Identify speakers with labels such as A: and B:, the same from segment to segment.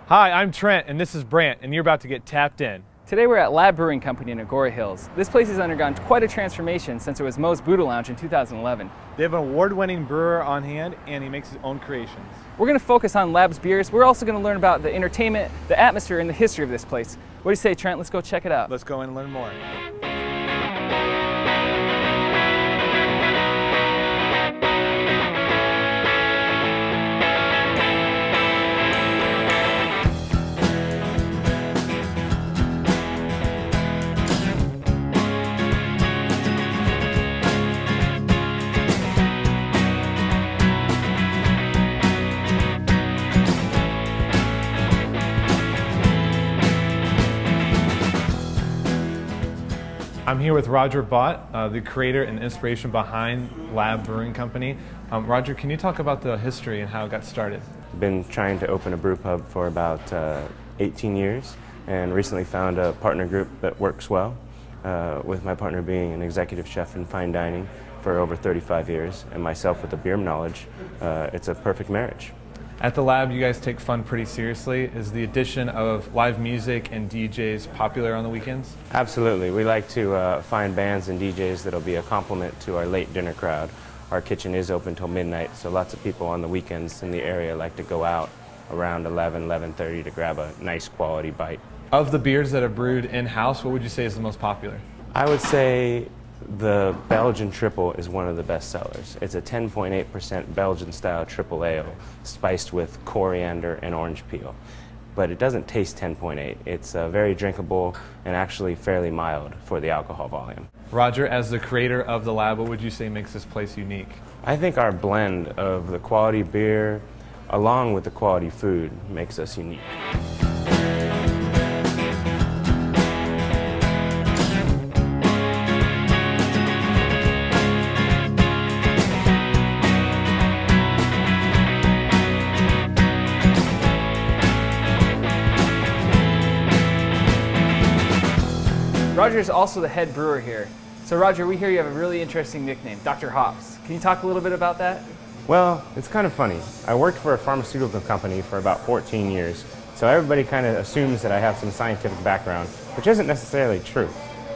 A: Hi, I'm Trent, and this is Brant, and you're about to get tapped in.
B: Today we're at Lab Brewing Company in Agoura Hills. This place has undergone quite a transformation since it was Moe's Buddha Lounge in 2011.
A: They have an award-winning brewer on hand, and he makes his own creations.
B: We're going to focus on Lab's beers. We're also going to learn about the entertainment, the atmosphere, and the history of this place. What do you say, Trent? Let's go check it out.
A: Let's go in and learn more. I'm here with Roger Bott, the creator and inspiration behind Lab Brewing Company. Roger, can you talk about the history and how it got started?
C: I've been trying to open a brew pub for about 18 years and recently found a partner group that works well, with my partner being an executive chef in fine dining for over 35 years and myself with the beer knowledge. It's a perfect marriage.
A: At the Lab, you guys take fun pretty seriously. Is the addition of live music and DJs popular on the weekends?
C: Absolutely. We like to find bands and DJs that'll be a complement to our late dinner crowd. Our kitchen is open till midnight, so lots of people on the weekends in the area like to go out around 11:30 to grab a nice quality bite. Of
A: the beers that are brewed in-house, what would you say is the most popular?
C: I would say the Belgian Triple is one of the best sellers. It's a 10.8% Belgian-style triple ale, spiced with coriander and orange peel. But it doesn't taste 10.8. It's very drinkable and actually fairly mild for the alcohol volume.
A: Roger, as the creator of the Lab, what would you say makes this place unique?
C: I think our blend of the quality beer along with the quality food makes us unique.
B: Roger is also the head brewer here. So Roger, we hear you have a really interesting nickname, Dr. Hops. Can you talk a little bit about that?
C: Well, it's kind of funny. I worked for a pharmaceutical company for about 14 years, so everybody kind of assumes that I have some scientific background, which isn't necessarily true.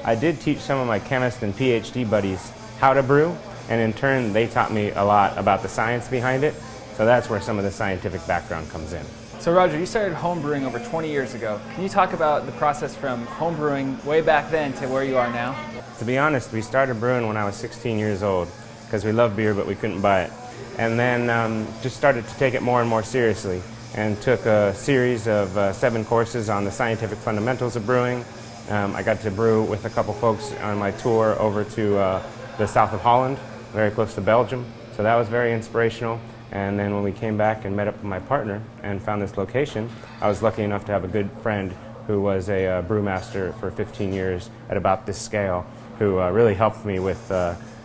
C: I did teach some of my chemist and PhD buddies how to brew, and in turn they taught me a lot about the science behind it, so that's where some of the scientific background comes in.
B: So Roger, you started home brewing over 20 years ago. Can you talk about the process from home brewing way back then to where you are now?
C: To be honest, we started brewing when I was 16 years old because we loved beer but we couldn't buy it. And then just started to take it more and more seriously and took a series of 7 courses on the scientific fundamentals of brewing. I got to brew with a couple folks on my tour over to the south of Holland, very close to Belgium. So that was very inspirational. And then when we came back and met up with my partner and found this location, I was lucky enough to have a good friend who was a brewmaster for 15 years at about this scale, who really helped me with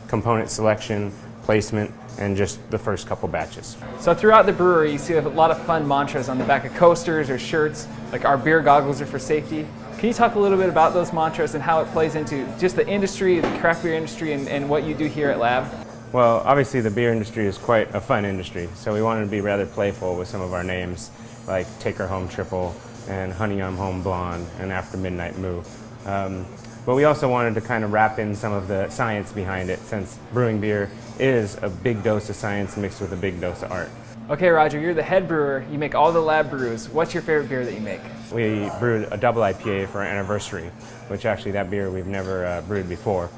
C: component selection, placement, and just the first couple batches.
B: So throughout the brewery, you see a lot of fun mantras on the back of coasters or shirts, like our beer goggles are for safety. Can you talk a little bit about those mantras and how it plays into just the industry, the craft beer industry, and what you do here at Lab?
C: Well, obviously the beer industry is quite a fun industry, so we wanted to be rather playful with some of our names, like Take Her Home Triple, and Honey I'm Home Blonde, and After Midnight Moo. But we also wanted to kind of wrap in some of the science behind it, since brewing beer is a big dose of science mixed with a big dose of art.
B: Okay, Roger, you're the head brewer. You make all the Lab brews. What's your favorite beer that you make?
C: We brewed a double IPA for our anniversary, which actually that beer we've never brewed before.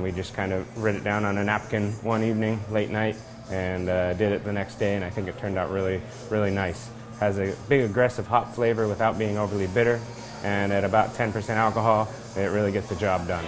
C: We just kind of writ it down on a napkin one evening, late night, and did it the next day, and I think it turned out really, really nice. Has a big aggressive hop flavor without being overly bitter, and at about 10% alcohol, it really gets the job done.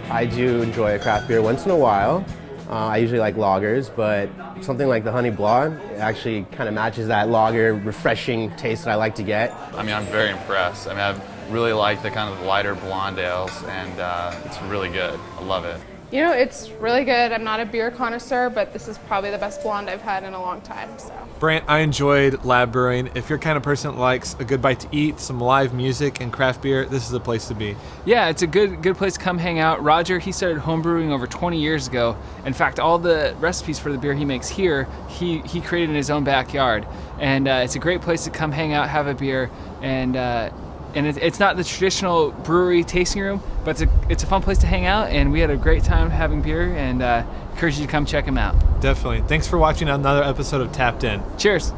D: I do enjoy a craft beer once in a while. I usually like lagers, but something like the Honey Blonde actually kind of matches that lager refreshing taste that I like to get.
E: I mean, I'm very impressed. I mean, I really like the kind of lighter blonde ales, and it's really good. I love it. You know, it's really good. I'm not a beer connoisseur, but this is probably the best blonde I've had in a long time. So.
A: Brant, I enjoyed Lab Brewing. If you're the kind of person that likes a good bite to eat, some live music, and craft beer, this is the place to be.
B: Yeah, it's a good place to come hang out. Roger, he started homebrewing over 20 years ago. In fact, all the recipes for the beer he makes here, he created in his own backyard. And it's a great place to come hang out, have a beer, and it's not the traditional brewery tasting room, but it's a fun place to hang out, and we had a great time having beer, and encourage you to come check him out.
A: Definitely. Thanks for watching another episode of Tapped In.
B: Cheers.